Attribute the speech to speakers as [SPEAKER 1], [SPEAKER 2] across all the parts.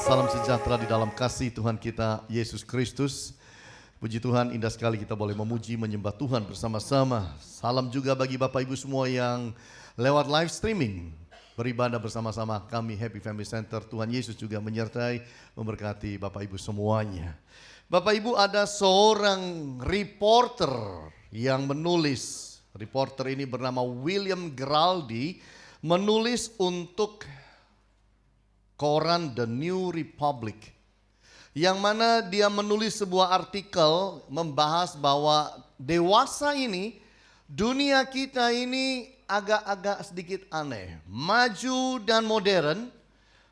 [SPEAKER 1] Salam sejahtera di dalam kasih Tuhan kita Yesus Kristus. Puji Tuhan, indah sekali kita boleh memuji, menyembah Tuhan bersama-sama. Salam juga bagi Bapak Ibu semua yang lewat live streaming beribadah bersama-sama kami Happy Family Center. Tuhan Yesus juga menyertai, memberkati Bapak Ibu semuanya. Bapak Ibu, ada seorang reporter yang menulis. Reporter ini bernama William Giraldi, menulis untuk koran The New Republic, yang mana dia menulis sebuah artikel membahas bahwa dewasa ini, dunia kita ini agak-agak sedikit aneh, maju dan modern,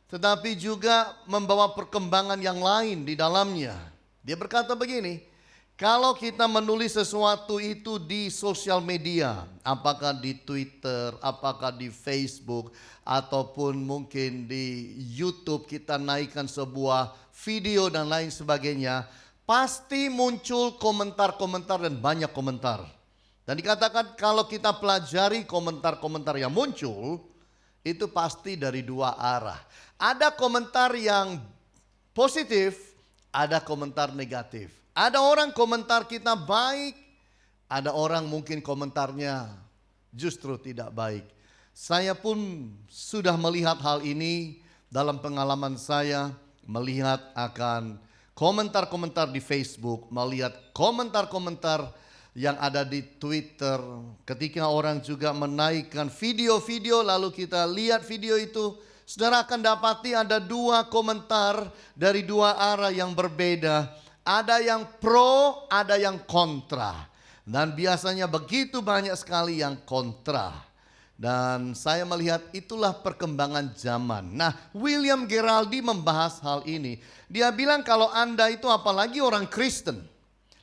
[SPEAKER 1] tetapi juga membawa perkembangan yang lain di dalamnya. Dia berkata begini, kalau kita menulis sesuatu itu di sosial media, apakah di Twitter, apakah di Facebook, ataupun mungkin di YouTube kita naikkan sebuah video dan lain sebagainya, pasti muncul komentar-komentar dan banyak komentar. Dan dikatakan kalau kita pelajari komentar-komentar yang muncul, itu pasti dari dua arah. Ada komentar yang positif, ada komentar negatif. Ada orang komentar kita baik, ada orang mungkin komentarnya justru tidak baik. Saya pun sudah melihat hal ini dalam pengalaman saya, melihat akan komentar-komentar di Facebook, melihat komentar-komentar yang ada di Twitter. Ketika orang juga menaikkan video-video lalu kita lihat video itu, saudara akan dapati ada dua komentar dari dua arah yang berbeda. Ada yang pro, ada yang kontra. Dan biasanya begitu banyak sekali yang kontra. Dan saya melihat itulah perkembangan zaman. Nah, William Giraldi membahas hal ini. Dia bilang kalau Anda itu apalagi orang Kristen,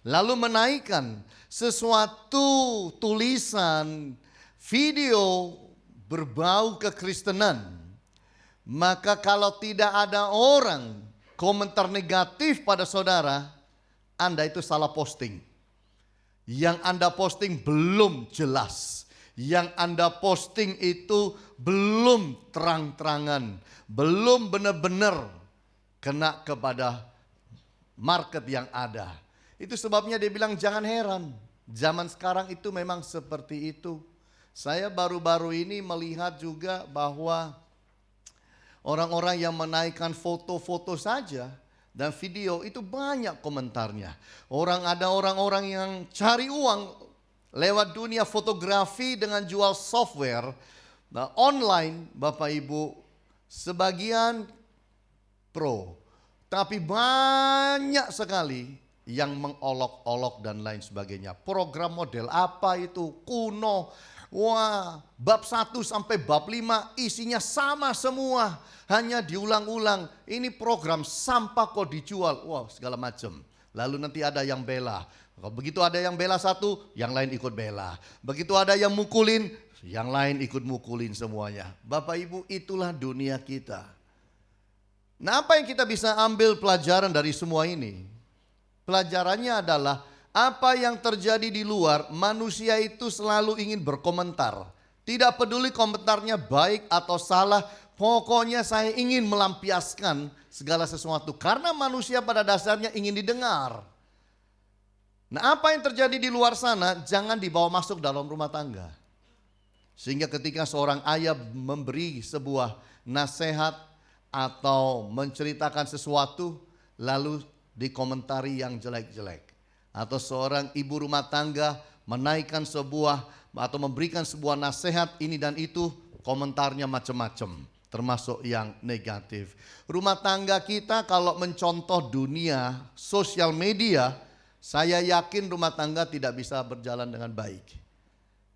[SPEAKER 1] lalu menaikkan sesuatu tulisan, video berbau kekristenan, maka kalau tidak ada orang komentar negatif pada saudara, Anda itu salah posting. Yang Anda posting belum jelas. Yang Anda posting itu belum terang-terangan. Belum benar-benar kena kepada market yang ada. Itu sebabnya dia bilang jangan heran. Zaman sekarang itu memang seperti itu. Saya baru-baru ini melihat juga bahwa orang-orang yang menaikkan foto-foto saja dan video itu banyak komentarnya. Ada orang-orang yang cari uang lewat dunia fotografi dengan jual software. Nah, online Bapak Ibu sebagian pro. Tapi banyak sekali yang mengolok-olok dan lain sebagainya. Program model apa itu? Kuno. Wah, bab 1 sampai bab 5 isinya sama semua. Hanya diulang-ulang. Ini program sampah kok dijual. Wah, segala macam. Lalu nanti ada yang bela. Begitu ada yang bela satu, yang lain ikut bela. Begitu ada yang mukulin, yang lain ikut mukulin semuanya. Bapak Ibu, itulah dunia kita. Nah, apa yang kita bisa ambil pelajaran dari semua ini? Pelajarannya adalah apa yang terjadi di luar, manusia itu selalu ingin berkomentar. Tidak peduli komentarnya baik atau salah, pokoknya saya ingin melampiaskan segala sesuatu. Karena manusia pada dasarnya ingin didengar. Nah, apa yang terjadi di luar sana jangan dibawa masuk dalam rumah tangga. Sehingga ketika seorang ayah memberi sebuah nasihat atau menceritakan sesuatu, lalu dikomentari yang jelek-jelek. Atau seorang ibu rumah tangga menaikkan sebuah atau memberikan sebuah nasihat ini dan itu, komentarnya macam-macam, termasuk yang negatif. Rumah tangga kita kalau mencontoh dunia sosial media, saya yakin rumah tangga tidak bisa berjalan dengan baik.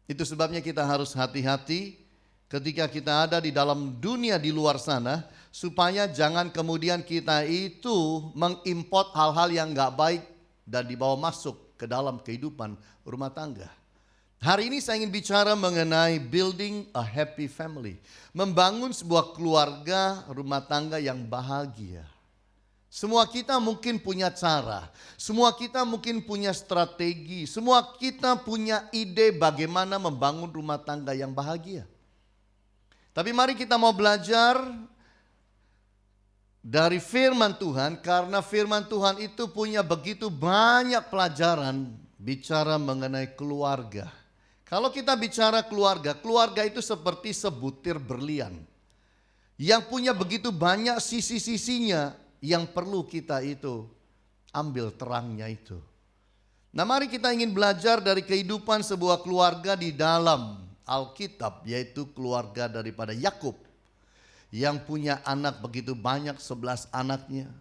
[SPEAKER 1] Itu sebabnya kita harus hati-hati ketika kita ada di dalam dunia di luar sana, supaya jangan kemudian kita itu mengimport hal-hal yang gak baik dan dibawa masuk ke dalam kehidupan rumah tangga. Hari ini saya ingin bicara mengenai building a happy family. Membangun sebuah keluarga rumah tangga yang bahagia. Semua kita mungkin punya cara. Semua kita mungkin punya strategi. Semua kita punya ide bagaimana membangun rumah tangga yang bahagia. Tapi mari kita mau belajar dari firman Tuhan, karena firman Tuhan itu punya begitu banyak pelajaran bicara mengenai keluarga. Kalau kita bicara keluarga, keluarga itu seperti sebutir berlian yang punya begitu banyak sisi-sisinya yang perlu kita itu ambil terangnya itu. Nah, mari kita ingin belajar dari kehidupan sebuah keluarga di dalam Alkitab, yaitu keluarga daripada Yakub yang punya anak begitu banyak, 11 anaknya.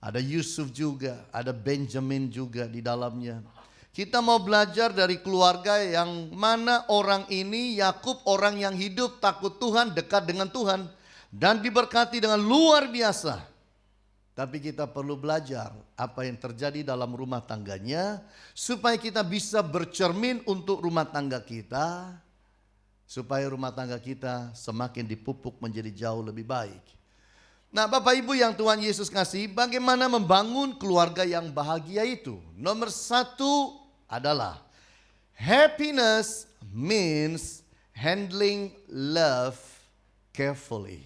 [SPEAKER 1] Ada Yusuf juga, ada Benjamin juga di dalamnya. Kita mau belajar dari keluarga yang mana orang ini, Yakub, orang yang hidup takut Tuhan, dekat dengan Tuhan, dan diberkati dengan luar biasa. Tapi kita perlu belajar apa yang terjadi dalam rumah tangganya, supaya kita bisa bercermin untuk rumah tangga kita, supaya rumah tangga kita semakin dipupuk menjadi jauh lebih baik. Nah, Bapak Ibu yang Tuhan Yesus kasih, bagaimana membangun keluarga yang bahagia itu? Nomor 1 adalah happiness means handling love carefully.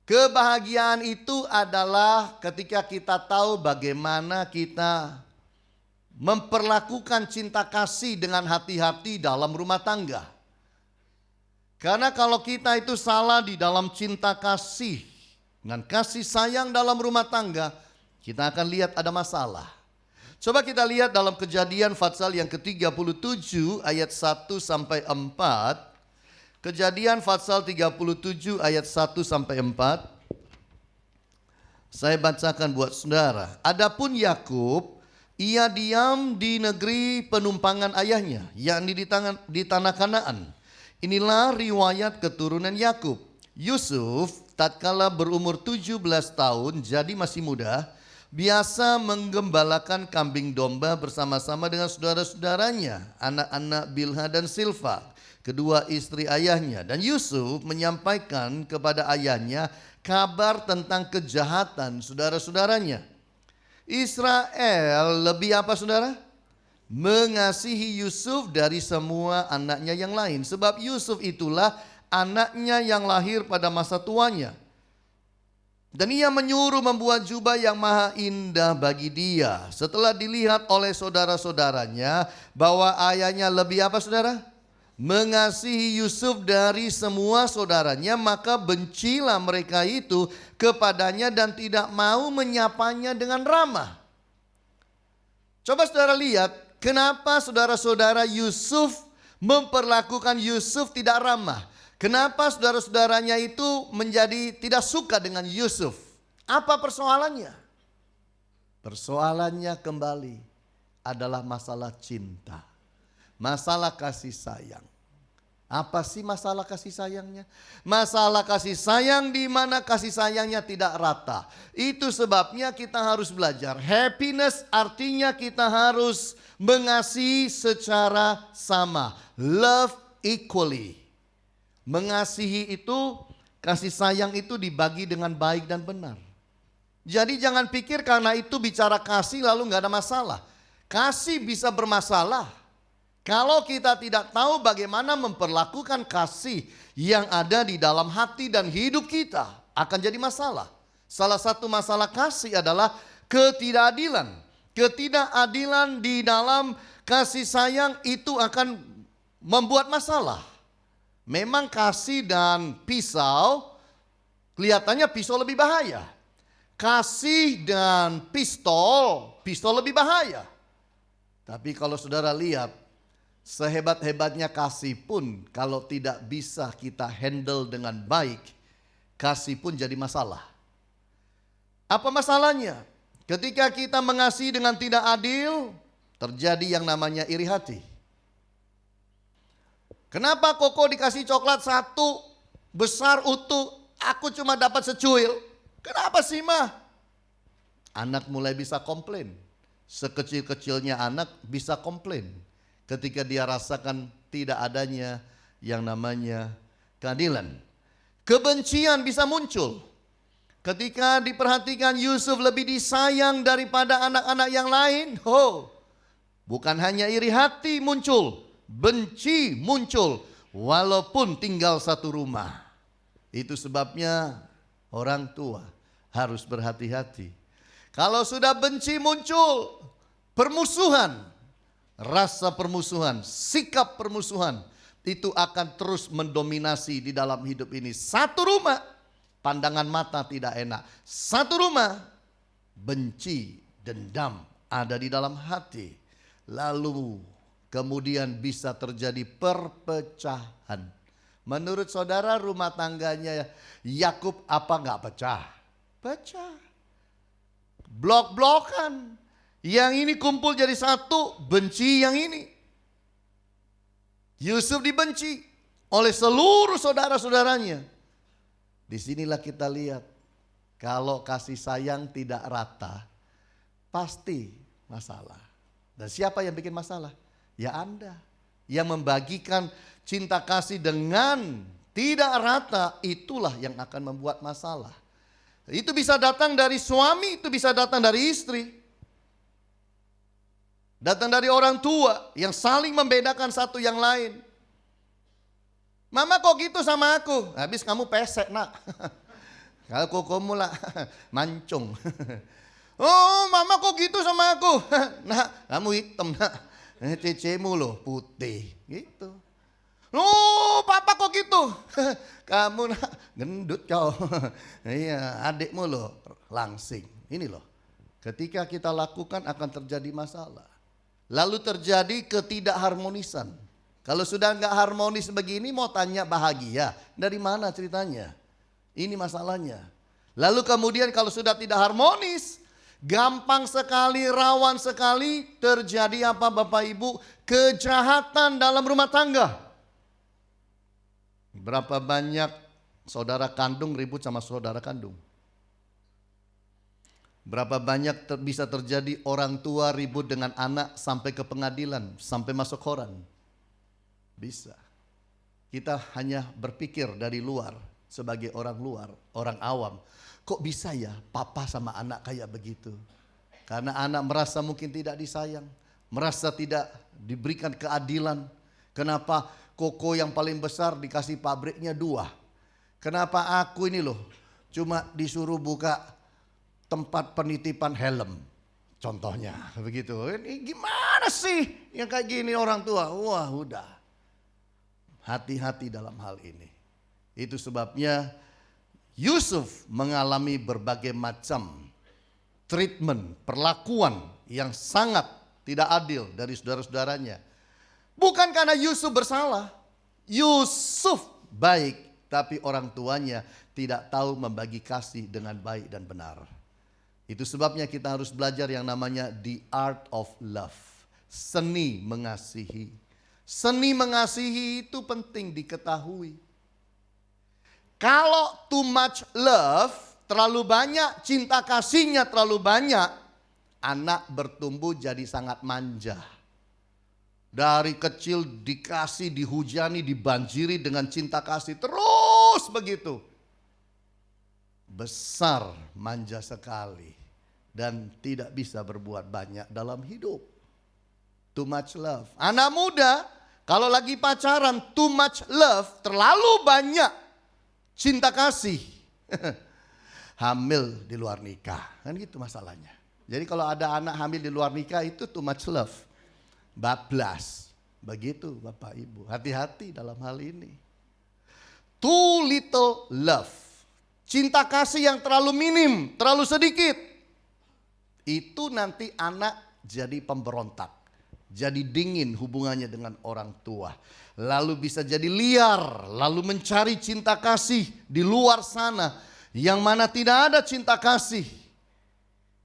[SPEAKER 1] Kebahagiaan itu adalah ketika kita tahu bagaimana kita memperlakukan cinta kasih dengan hati-hati dalam rumah tangga. Karena kalau kita itu salah di dalam cinta kasih, dengan kasih sayang dalam rumah tangga, kita akan lihat ada masalah. Coba kita lihat dalam Kejadian pasal yang ke-37 ayat 1 sampai 4. Kejadian pasal 37 ayat 1 sampai 4. Saya bacakan buat saudara. Adapun Yakub, ia diam di negeri penumpangan ayahnya, yakni di tanah Kanaan. Inilah riwayat keturunan Yakub. Yusuf tatkala berumur 17 tahun, jadi masih muda, biasa menggembalakan kambing domba bersama-sama dengan saudara-saudaranya, anak-anak Bilha dan Silfa, kedua istri ayahnya. Dan Yusuf menyampaikan kepada ayahnya kabar tentang kejahatan saudara-saudaranya. Israel lebih apa, saudara? Mengasihi Yusuf dari semua anaknya yang lain, sebab Yusuf itulah anaknya yang lahir pada masa tuanya. Dan ia menyuruh membuat jubah yang maha indah bagi dia. Setelah dilihat oleh saudara-saudaranya bahwa ayahnya lebih apa, saudara? Mengasihi Yusuf dari semua saudaranya, maka bencilah mereka itu kepadanya dan tidak mau menyapanya dengan ramah. Coba saudara lihat, kenapa saudara-saudara Yusuf memperlakukan Yusuf tidak ramah? Kenapa saudara-saudaranya itu menjadi tidak suka dengan Yusuf? Apa persoalannya? Persoalannya kembali adalah masalah cinta. Masalah kasih sayang. Apa sih masalah kasih sayangnya? Masalah kasih sayang di mana kasih sayangnya tidak rata. Itu sebabnya kita harus belajar. Happiness artinya kita harus mengasihi secara sama. Love equally. Mengasihi itu, kasih sayang itu dibagi dengan baik dan benar. Jadi jangan pikir karena itu bicara kasih lalu gak ada masalah. Kasih bisa bermasalah kalau kita tidak tahu bagaimana memperlakukan kasih yang ada di dalam hati dan hidup kita, akan jadi masalah. Salah satu masalah kasih adalah ketidakadilan. Ketidakadilan di dalam kasih sayang itu akan membuat masalah. Memang kasih dan pisau, kelihatannya pisau lebih bahaya. Kasih dan pistol lebih bahaya. Tapi kalau saudara lihat, sehebat-hebatnya kasih pun kalau tidak bisa kita handle dengan baik, kasih pun jadi masalah. Apa masalahnya? Ketika kita mengasihi dengan tidak adil, terjadi yang namanya iri hati. Kenapa Koko dikasih coklat satu besar utuh, aku cuma dapat secuil? Kenapa sih, Ma? Anak mulai bisa komplain. Sekecil-kecilnya anak bisa komplain ketika dia rasakan tidak adanya yang namanya keadilan. Kebencian bisa muncul ketika diperhatikan Yusuf lebih disayang daripada anak-anak yang lain. Bukan hanya iri hati muncul, benci muncul walaupun tinggal satu rumah. Itu sebabnya orang tua harus berhati-hati. Kalau sudah benci muncul, permusuhan, rasa permusuhan, sikap permusuhan, itu akan terus mendominasi di dalam hidup ini. Satu rumah, pandangan mata tidak enak. Satu rumah, benci, dendam ada di dalam hati. Lalu kemudian bisa terjadi perpecahan. Menurut saudara rumah tangganya Yakub apa enggak pecah? Pecah. Blok-blokan. Yang ini kumpul jadi satu, benci yang ini. Yusuf dibenci oleh seluruh saudara-saudaranya. Disinilah kita lihat, kalau kasih sayang tidak rata, pasti masalah. Dan siapa yang bikin masalah? Ya Anda. Yang membagikan cinta kasih dengan tidak rata, itulah yang akan membuat masalah. Itu bisa datang dari suami, itu bisa datang dari istri. Datang dari orang tua yang saling membedakan satu yang lain. Mama kok gitu sama aku? Habis kamu pesek nak. Kalau kokomu lah mancung. Oh mama kok gitu sama aku? Nah kamu hitam nak. Cecemu loh putih gitu. Oh papa kok gitu? Kamu nak gendut kau. Iya adikmu loh langsing. Ini loh. Ketika kita lakukan akan terjadi masalah. Lalu terjadi ketidakharmonisan. Kalau sudah nggak harmonis begini mau tanya bahagia. Dari mana ceritanya? Ini masalahnya. Lalu kemudian kalau sudah tidak harmonis, gampang sekali, rawan sekali terjadi apa Bapak Ibu? Kejahatan dalam rumah tangga. Berapa banyak saudara kandung ribut sama saudara kandung? Berapa banyak bisa terjadi orang tua ribut dengan anak sampai ke pengadilan, sampai masuk koran? Bisa. Kita hanya berpikir dari luar, sebagai orang luar, orang awam. Kok bisa ya papa sama anak kayak begitu? Karena anak merasa mungkin tidak disayang, merasa tidak diberikan keadilan. Kenapa koko yang paling besar dikasih pabriknya 2? Kenapa aku ini loh cuma disuruh buka tempat penitipan helm? Contohnya begitu. Ini gimana sih yang kayak gini orang tua? Wah udah. Hati-hati dalam hal ini. Itu sebabnya Yusuf mengalami berbagai macam treatment, perlakuan yang sangat tidak adil dari saudara-saudaranya. Bukan karena Yusuf bersalah. Yusuf baik, tapi orang tuanya tidak tahu membagi kasih dengan baik dan benar. Itu sebabnya kita harus belajar yang namanya the art of love. Seni mengasihi. Seni mengasihi itu penting diketahui. Kalau too much love, terlalu banyak, cinta kasihnya terlalu banyak, anak bertumbuh jadi sangat manja. Dari kecil dikasih, dihujani, dibanjiri dengan cinta kasih. Terus begitu. Besar, manja sekali. Dan tidak bisa berbuat banyak dalam hidup. Too much love. Anak muda, kalau lagi pacaran, too much love, terlalu banyak cinta kasih. Hamil di luar nikah. Kan gitu masalahnya. Jadi kalau ada anak hamil di luar nikah itu too much love. Bablas. Begitu Bapak Ibu. Hati-hati dalam hal ini. Too little love. Cinta kasih yang terlalu minim, terlalu sedikit. Itu nanti anak jadi pemberontak. Jadi dingin hubungannya dengan orang tua. Lalu bisa jadi liar. Lalu mencari cinta kasih di luar sana. Yang mana tidak ada cinta kasih.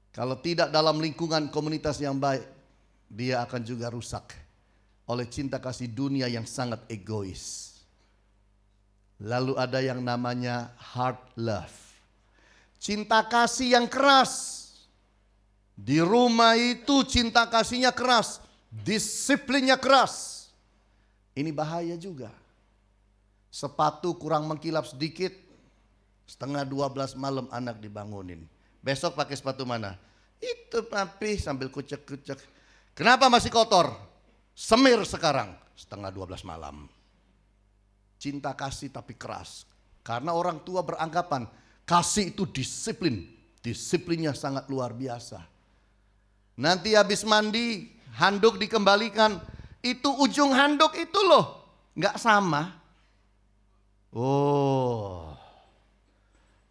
[SPEAKER 1] Kalau tidak dalam lingkungan komunitas yang baik, dia akan juga rusak oleh cinta kasih dunia yang sangat egois. Lalu ada yang namanya hard love. Cinta kasih yang keras. Di rumah itu cinta kasihnya keras. Disiplinnya keras. Ini bahaya juga. Sepatu kurang mengkilap sedikit, 11:30 malam anak dibangunin. Besok pakai sepatu mana? Itu papi sambil kucek-kucek. Kenapa masih kotor? Semir sekarang 11:30 malam. Cinta kasih tapi keras. Karena orang tua beranggapan kasih itu disiplin, Disiplinnya sangat luar biasa. Nanti habis mandi, handuk dikembalikan. Itu ujung handuk itu loh, nggak sama. Oh,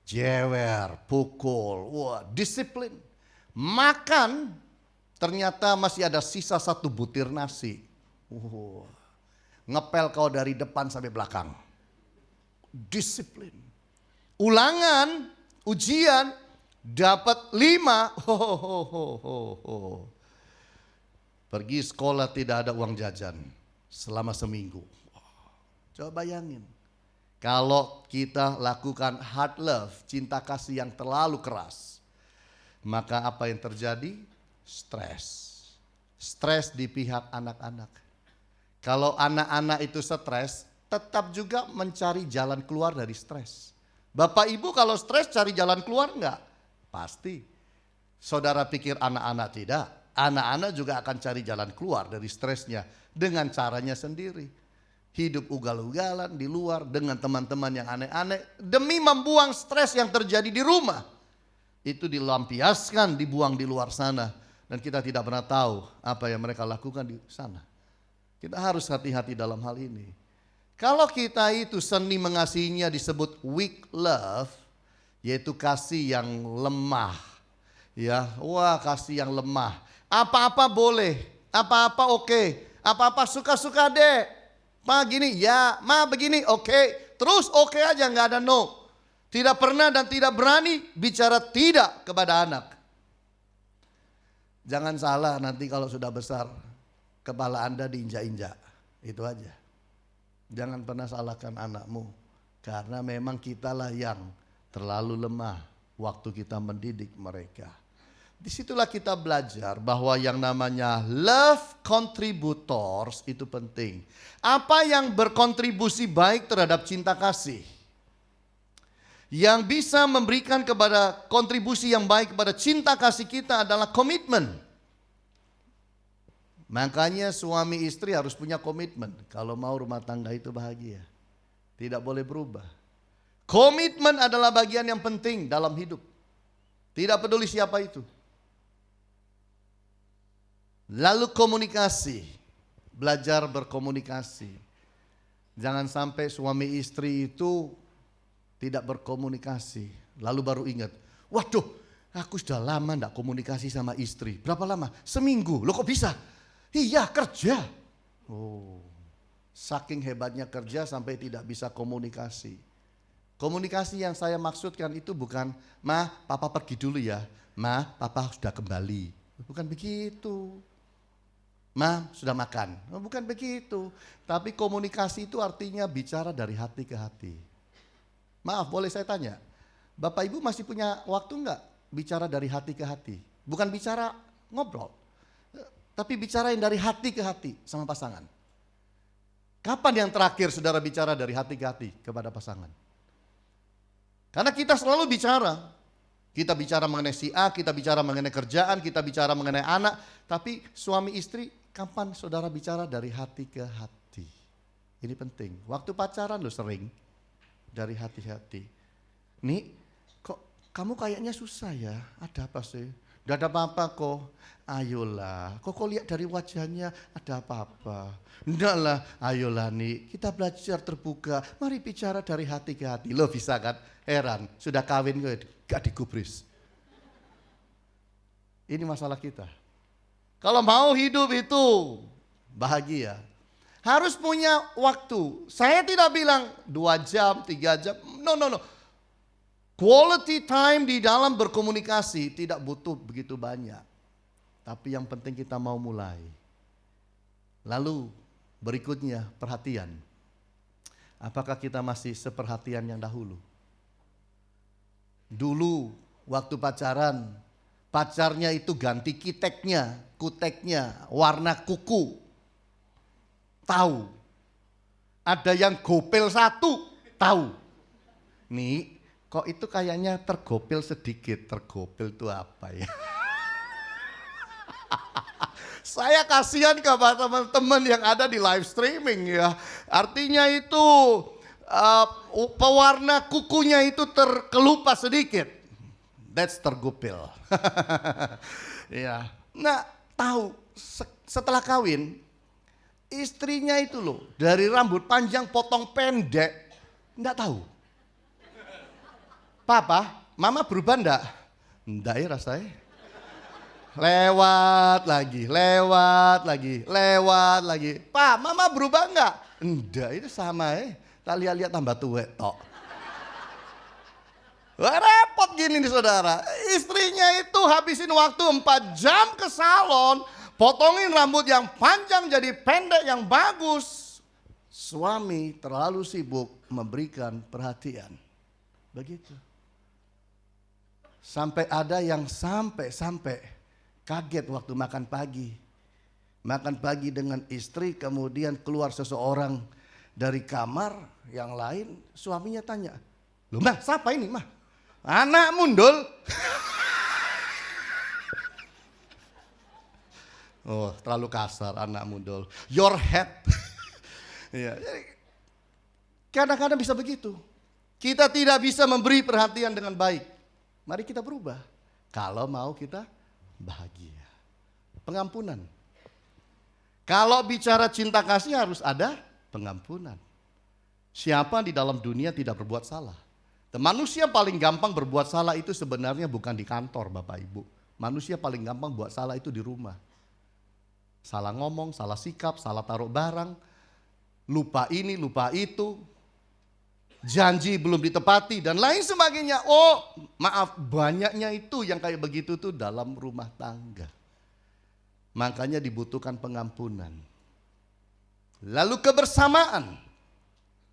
[SPEAKER 1] jewer, pukul, wah disiplin. Makan, ternyata masih ada sisa 1 butir nasi. Ngepel kau dari depan sampai belakang. Disiplin. Ulangan, ujian, dapat 5. Pergi sekolah tidak ada uang jajan selama seminggu. Coba bayangin. Kalau kita lakukan hard love, cinta kasih yang terlalu keras, maka apa yang terjadi? Stres. Stres di pihak anak-anak. Kalau anak-anak itu stres, tetap juga mencari jalan keluar dari stres. Bapak ibu kalau stres cari jalan keluar enggak? Pasti. Saudara pikir anak-anak tidak? Anak-anak juga akan cari jalan keluar dari stresnya dengan caranya sendiri. Hidup ugal-ugalan di luar dengan teman-teman yang aneh-aneh demi membuang stres yang terjadi di rumah. Itu dilampiaskan, dibuang di luar sana. Dan kita tidak pernah tahu apa yang mereka lakukan di sana. Kita harus hati-hati dalam hal ini. Kalau kita itu seni mengasihinya disebut weak love, yaitu kasih yang lemah. Ya, wah kasih yang lemah. Apa-apa boleh, apa-apa oke, apa-apa suka-suka deh. Ma gini, ya, ma begini, oke. Terus oke aja, nggak ada no. Tidak pernah dan tidak berani bicara tidak kepada anak. Jangan salah nanti kalau sudah besar, kepala Anda diinjak-injak. Itu aja. Jangan pernah salahkan anakmu. Karena memang kitalah yang terlalu lemah waktu kita mendidik mereka. Disitulah kita belajar bahwa yang namanya love contributors itu penting. Apa yang berkontribusi baik terhadap cinta kasih? Yang bisa memberikan kepada kontribusi yang baik kepada cinta kasih kita adalah komitmen. Makanya suami istri harus punya komitmen kalau mau rumah tangga itu bahagia. Tidak boleh berubah. Komitmen adalah bagian yang penting dalam hidup. Tidak peduli siapa itu. Lalu komunikasi, belajar berkomunikasi. Jangan sampai suami istri itu tidak berkomunikasi. Lalu baru ingat, waduh aku sudah lama tidak komunikasi sama istri. Berapa lama? Seminggu. Loh kok bisa? Iya kerja. Oh, saking hebatnya kerja sampai tidak bisa komunikasi. Komunikasi yang saya maksudkan itu bukan, ma papa pergi dulu ya. Ma papa sudah kembali. Bukan begitu. Ma, sudah makan. Oh, bukan begitu. Tapi komunikasi itu artinya bicara dari hati ke hati. Maaf, boleh saya tanya? Bapak Ibu masih punya waktu enggak bicara dari hati ke hati? Bukan bicara ngobrol. Tapi bicara yang dari hati ke hati sama pasangan. Kapan yang terakhir saudara bicara dari hati ke hati kepada pasangan? Karena kita selalu bicara. Kita bicara mengenai si A, kita bicara mengenai kerjaan, kita bicara mengenai anak. Tapi suami istri, kapan saudara bicara dari hati ke hati? Ini penting. Waktu pacaran lo sering dari hati ke hati. Nih, kok kamu kayaknya susah ya? Ada apa sih? Gak ada apa-apa kok. Ayolah, kok lihat dari wajahnya ada apa-apa? Enggak lah, ayolah nih, kita belajar terbuka. Mari bicara dari hati ke hati. Lo bisa kan? Heran, sudah kawin gak digubris. Ini masalah kita. Kalau mau hidup itu bahagia, harus punya waktu. Saya tidak bilang 2 jam, 3 jam. No. Quality time di dalam berkomunikasi tidak butuh begitu banyak. Tapi yang penting kita mau mulai. Lalu berikutnya perhatian. Apakah kita masih seperhatian yang dahulu? Dulu waktu pacaran, pacarnya itu ganti kuteknya, warna kuku. Tahu. Ada yang gopel 1, tahu. Nih, kok itu kayaknya tergopel sedikit. Tergopel itu apa ya? Saya kasihan kepada teman-teman yang ada di live streaming ya. Artinya itu pewarna kukunya itu terkelupas sedikit. That's tergupil. Ya. Nah, tahu setelah kawin, istrinya itu loh, dari rambut panjang potong pendek, enggak tahu. Papa, mama berubah enggak? Enggak ya rasanya. Lewat lagi. Pak, mama berubah enggak? Enggak, itu sama tak lihat-lihat tambah tua tok. Wah, repot gini nih saudara. Istrinya itu habisin waktu 4 jam ke salon, potongin rambut yang panjang jadi pendek yang bagus. Suami terlalu sibuk memberikan perhatian. Begitu. Sampai ada yang sampai kaget waktu makan pagi. Makan pagi dengan istri, kemudian keluar seseorang dari kamar yang lain. Suaminya tanya, "Loh mah, siapa ini mah?" "Anak mundul." Oh, terlalu kasar, anak mundul. Your head. Ya, kadang-kadang bisa begitu. Kita tidak bisa memberi perhatian dengan baik. Mari kita berubah. Kalau mau kita bahagia. Pengampunan. Kalau bicara cinta kasih harus ada pengampunan. Siapa di dalam dunia tidak berbuat salah? Dan manusia paling gampang berbuat salah itu sebenarnya bukan di kantor Bapak Ibu. Manusia paling gampang buat salah itu di rumah. Salah ngomong, salah sikap, salah taruh barang, lupa ini, lupa itu, janji belum ditepati dan lain sebagainya. Oh maaf, banyaknya itu yang kayak begitu tuh dalam rumah tangga. Makanya dibutuhkan pengampunan. Lalu kebersamaan.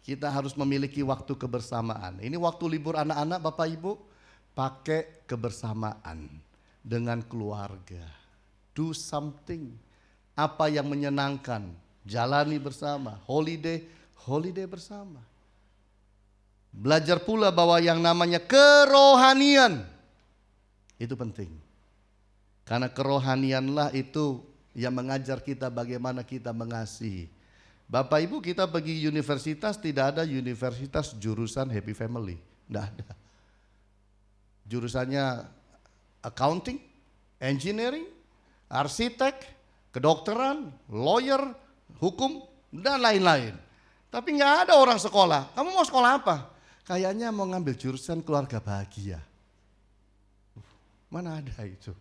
[SPEAKER 1] Kita harus memiliki waktu kebersamaan. Ini waktu libur anak-anak Bapak Ibu, pakai kebersamaan dengan keluarga. Do something. Apa yang menyenangkan, jalani bersama, holiday bersama. Belajar pula bahwa yang namanya kerohanian itu penting. Karena kerohanianlah itu yang mengajar kita bagaimana kita mengasihi. Bapak Ibu, kita pergi universitas, tidak ada universitas jurusan happy family. Tidak ada. Jurusannya accounting, engineering, arsitek, kedokteran, lawyer, hukum, dan lain-lain. Tapi nggak ada orang sekolah. Kamu mau sekolah apa? Kayaknya mau ngambil jurusan keluarga bahagia. Mana ada itu?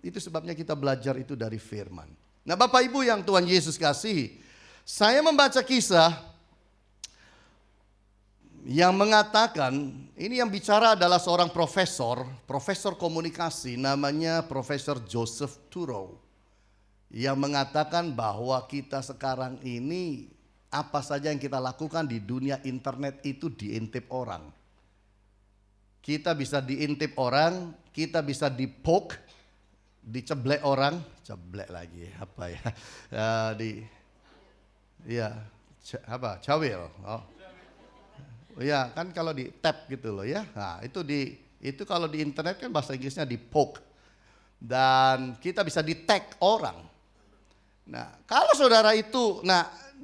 [SPEAKER 1] Itu sebabnya kita belajar itu dari firman. Nah Bapak Ibu yang Tuhan Yesus kasihi, saya membaca kisah yang mengatakan, ini yang bicara adalah seorang profesor komunikasi namanya Profesor Joseph Turow. Yang mengatakan bahwa kita sekarang ini apa saja yang kita lakukan di dunia internet itu diintip orang. Kita bisa diintip orang, kita bisa dipoke, diceblek orang, ceblek lagi apa ya? Cawil. Oh. Ya, kan kalau di tap gitu loh ya. Nah, itu kalau di internet kan bahasa Inggrisnya di poke. Dan kita bisa di tag orang. Nah, kalau saudara itu,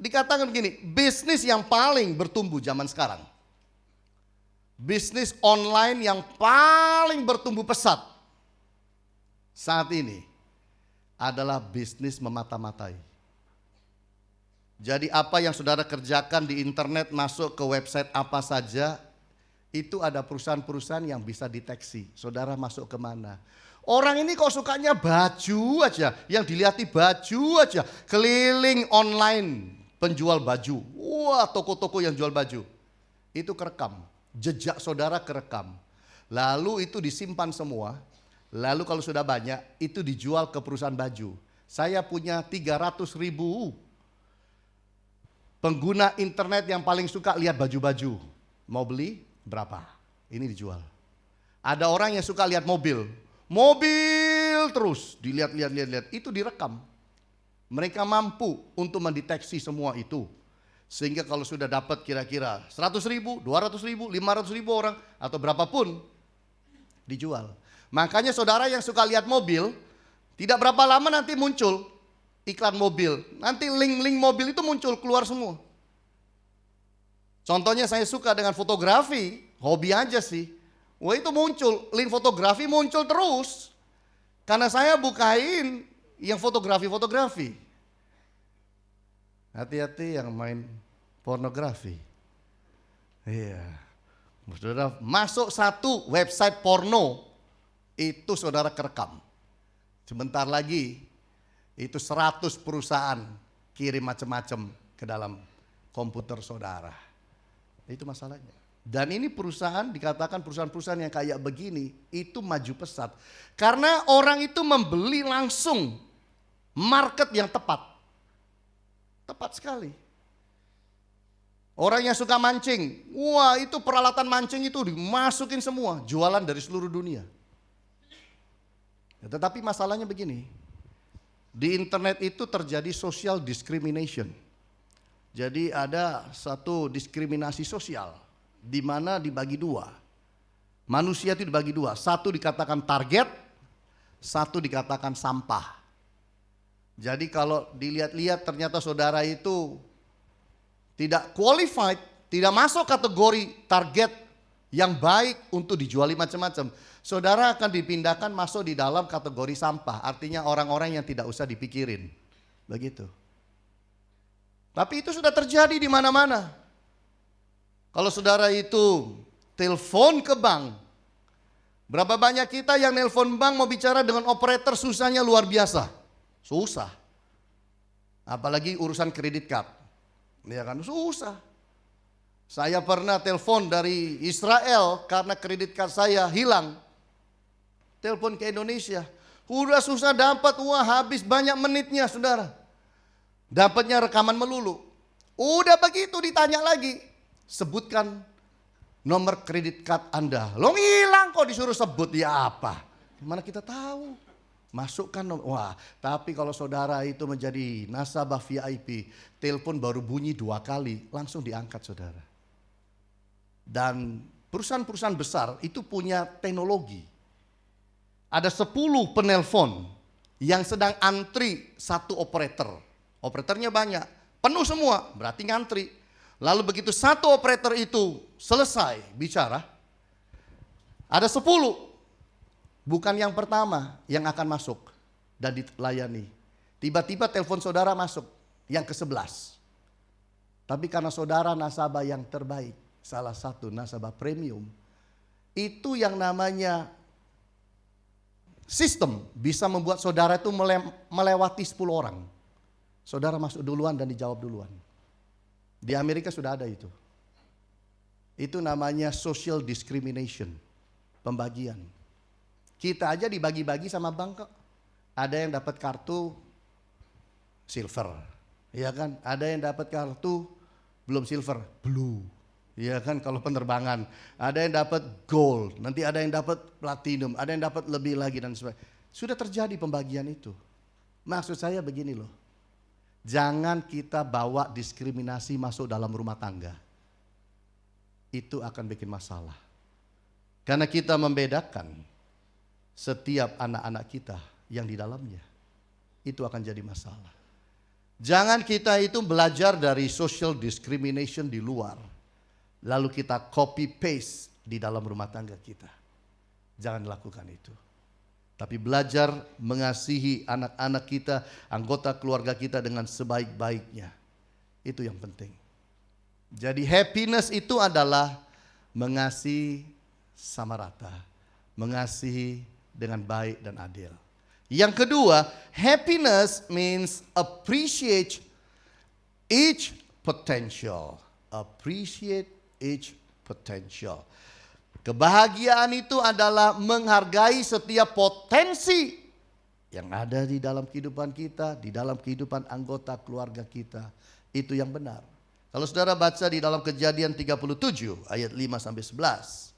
[SPEAKER 1] dikatakan begini, bisnis yang paling bertumbuh zaman sekarang. Bisnis online yang paling bertumbuh pesat saat ini adalah bisnis memata-matai. Jadi apa yang saudara kerjakan di internet, masuk ke website apa saja, itu ada perusahaan-perusahaan yang bisa deteksi. Saudara masuk kemana? Orang ini kok sukanya baju aja, yang dilihati baju aja. Keliling online penjual baju. Wah, toko-toko yang jual baju. Itu kerekam, jejak saudara kerekam. Lalu itu disimpan semua. Lalu kalau sudah banyak, itu dijual ke perusahaan baju. Saya punya 300.000 pengguna internet yang paling suka lihat baju-baju. Mau beli berapa? Ini dijual. Ada orang yang suka lihat mobil. Mobil terus dilihat. Itu direkam. Mereka mampu untuk mendeteksi semua itu. Sehingga kalau sudah dapat kira-kira 100.000, 200.000, 500.000 orang atau berapapun dijual. Makanya saudara yang suka lihat mobil, tidak berapa lama nanti muncul iklan mobil. Nanti link-link mobil itu muncul keluar semua. Contohnya saya suka dengan fotografi, hobi aja sih. Wah itu muncul, link fotografi muncul terus. Karena saya bukain yang fotografi. Hati-hati yang main pornografi. Iya. Saudara masuk satu website porno, itu saudara kerekam. Sebentar lagi itu 100 perusahaan kirim macam-macam ke dalam komputer saudara. Itu masalahnya. Dan ini perusahaan, dikatakan perusahaan-perusahaan yang kayak begini itu maju pesat. Karena orang itu membeli langsung market yang tepat. Tepat sekali. Orang yang suka mancing, wah itu peralatan mancing itu dimasukin semua, jualan dari seluruh dunia. Ya, tetapi masalahnya begini, di internet itu terjadi social discrimination. Jadi ada satu diskriminasi sosial, di mana dibagi dua. Manusia itu dibagi dua, satu dikatakan target, satu dikatakan sampah. Jadi kalau dilihat-lihat ternyata saudara itu tidak qualified, tidak masuk kategori target yang baik untuk dijuali macam-macam. Saudara akan dipindahkan masuk di dalam kategori sampah, artinya orang-orang yang tidak usah dipikirin. Begitu. Tapi itu sudah terjadi di mana-mana. Kalau saudara itu telepon ke bank, berapa banyak kita yang nelpon bank mau bicara dengan operator susahnya luar biasa. Susah. Apalagi urusan kredit card. Ya kan susah. Saya pernah telepon dari Israel karena kredit card saya hilang. Telepon ke Indonesia. Udah susah dapat, wah habis banyak menitnya saudara. Dapatnya rekaman melulu. Udah begitu ditanya lagi. Sebutkan nomor kredit card Anda. Lo hilang kok disuruh sebut, ya apa? Gimana kita tahu? Masukkan, wah tapi kalau saudara itu menjadi nasabah VIP, telepon baru bunyi 2 kali, langsung diangkat saudara. Dan perusahaan-perusahaan besar itu punya teknologi. Ada 10 penelpon yang sedang antri satu operator. Operatornya banyak, penuh semua, berarti ngantri. Lalu begitu satu operator itu selesai bicara, ada 10. Bukan yang pertama yang akan masuk dan dilayani. Tiba-tiba telepon saudara masuk yang ke-11. Tapi karena saudara nasabah yang terbaik, salah satu nasabah premium, itu yang namanya sistem bisa membuat saudara itu melewati 10 orang. Saudara masuk duluan dan dijawab duluan. Di Amerika sudah ada itu. Itu namanya social discrimination, pembagian. Kita aja dibagi-bagi sama bank kok. Ada yang dapat kartu silver, ya kan? Ada yang dapat kartu belum silver, blue, ya kan? Kalau penerbangan, ada yang dapat gold, nanti ada yang dapat platinum, ada yang dapat lebih lagi dan sebagainya. Sudah terjadi pembagian itu. Maksud saya begini loh, jangan kita bawa diskriminasi masuk dalam rumah tangga. Itu akan bikin masalah. Karena kita membedakan setiap anak-anak kita yang di dalamnya, itu akan jadi masalah. Jangan kita itu belajar dari social discrimination di luar, lalu kita copy paste di dalam rumah tangga kita. Jangan lakukan itu. Tapi belajar mengasihi anak-anak kita, anggota keluarga kita dengan sebaik-baiknya. Itu yang penting. Jadi happiness itu adalah mengasihi sama rata, mengasihi dengan baik dan adil. Yang kedua, happiness means appreciate each potential. Appreciate each potential. Kebahagiaan itu adalah menghargai setiap potensi yang ada di dalam kehidupan kita, di dalam kehidupan anggota keluarga kita. Itu yang benar. Kalau saudara baca di dalam Kejadian 37 ayat 5 sampai 11.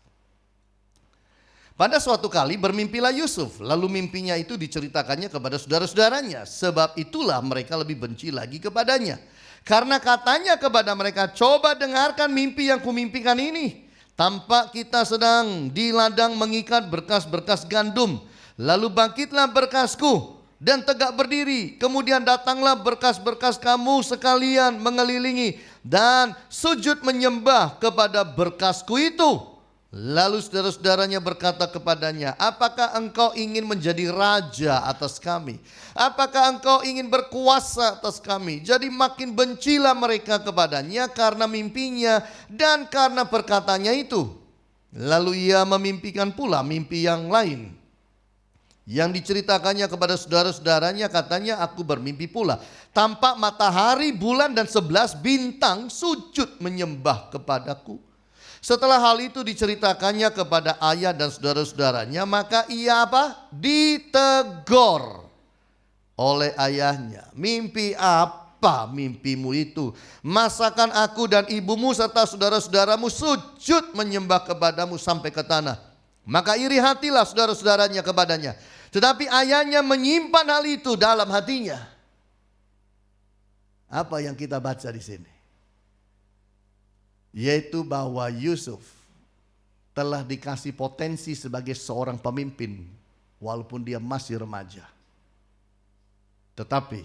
[SPEAKER 1] Pada suatu kali bermimpilah Yusuf, lalu mimpinya itu diceritakannya kepada saudara-saudaranya. Sebab itulah mereka lebih benci lagi kepadanya. Karena katanya kepada mereka, coba dengarkan mimpi yang kumimpikan ini. Tampak kita sedang di ladang mengikat berkas-berkas gandum. Lalu bangkitlah berkasku dan tegak berdiri. Kemudian datanglah berkas-berkas kamu sekalian mengelilingi dan sujud menyembah kepada berkasku itu. Lalu saudara-saudaranya berkata kepadanya, apakah engkau ingin menjadi raja atas kami? Apakah engkau ingin berkuasa atas kami? Jadi makin bencilah mereka kepadanya karena mimpinya dan karena perkataannya itu. Lalu ia memimpikan pula mimpi yang lain, yang diceritakannya kepada saudara-saudaranya. Katanya, aku bermimpi pula, tampak matahari, bulan dan 11 bintang sujud menyembah kepadaku. Setelah hal itu diceritakannya kepada ayah dan saudara-saudaranya, maka ia apa? Ditegur oleh ayahnya. Mimpi apa mimpimu itu? Masakan aku dan ibumu serta saudara-saudaramu sujud menyembah kepadamu sampai ke tanah? Maka iri hatilah saudara-saudaranya kepadanya. Tetapi ayahnya menyimpan hal itu dalam hatinya. Apa yang kita baca di sini? Yaitu bahwa Yusuf telah dikasih potensi sebagai seorang pemimpin walaupun dia masih remaja. Tetapi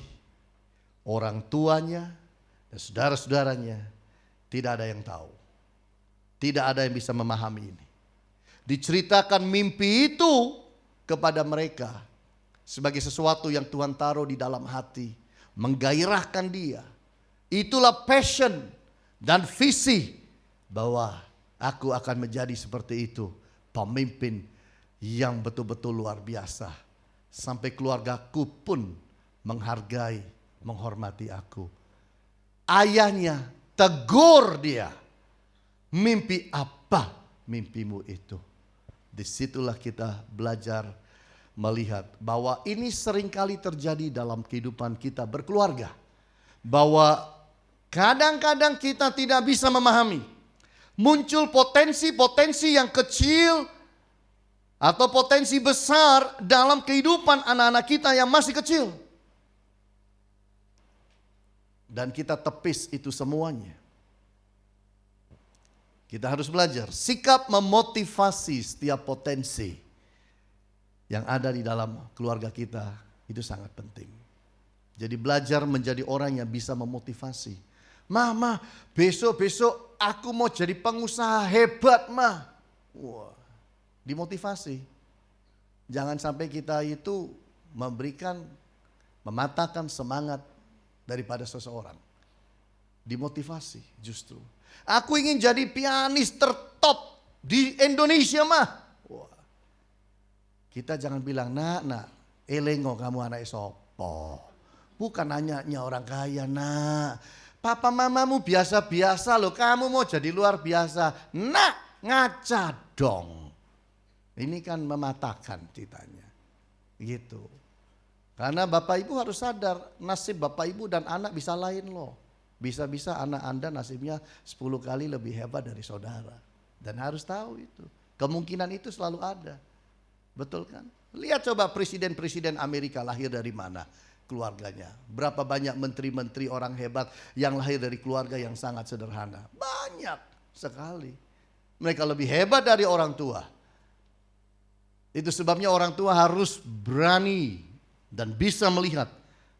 [SPEAKER 1] orang tuanya dan saudara-saudaranya tidak ada yang tahu. Tidak ada yang bisa memahami ini. Diceritakan mimpi itu kepada mereka sebagai sesuatu yang Tuhan taruh di dalam hati, menggairahkan dia. Itulah passion dan visi bahwa aku akan menjadi seperti itu, pemimpin yang betul-betul luar biasa. Sampai keluargaku pun menghargai, menghormati aku. Ayahnya tegur dia. Mimpi apa mimpimu itu? Disitulah kita belajar melihat bahwa ini seringkali terjadi dalam kehidupan kita berkeluarga. Bahwa kadang-kadang kita tidak bisa memahami. Muncul potensi-potensi yang kecil atau potensi besar dalam kehidupan anak-anak kita yang masih kecil. Dan kita tepis itu semuanya. Kita harus belajar sikap memotivasi setiap potensi yang ada di dalam keluarga kita, itu sangat penting. Jadi belajar menjadi orang yang bisa memotivasi. Mama, besok aku mau jadi pengusaha hebat, Ma. Wah, dimotivasi. Jangan sampai kita itu mematahkan semangat daripada seseorang. Dimotivasi justru. Aku ingin jadi pianis tertop di Indonesia, mah. Wah. Kita jangan bilang, nak, elengo kamu anak sopo. Bukan hanya orang kaya, nak. Papa mamamu biasa-biasa loh, kamu mau jadi luar biasa. Nak, ngaca dong. Ini kan mematahkan ceritanya. Gitu. Karena Bapak Ibu harus sadar, nasib Bapak Ibu dan anak bisa lain loh. Bisa-bisa anak Anda nasibnya 10 kali lebih hebat dari saudara. Dan harus tahu itu. Kemungkinan itu selalu ada. Betul kan? Lihat coba presiden-presiden Amerika lahir dari mana keluarganya. Berapa banyak menteri-menteri orang hebat yang lahir dari keluarga yang sangat sederhana. Banyak sekali. Mereka lebih hebat dari orang tua. Itu sebabnya orang tua harus berani dan bisa melihat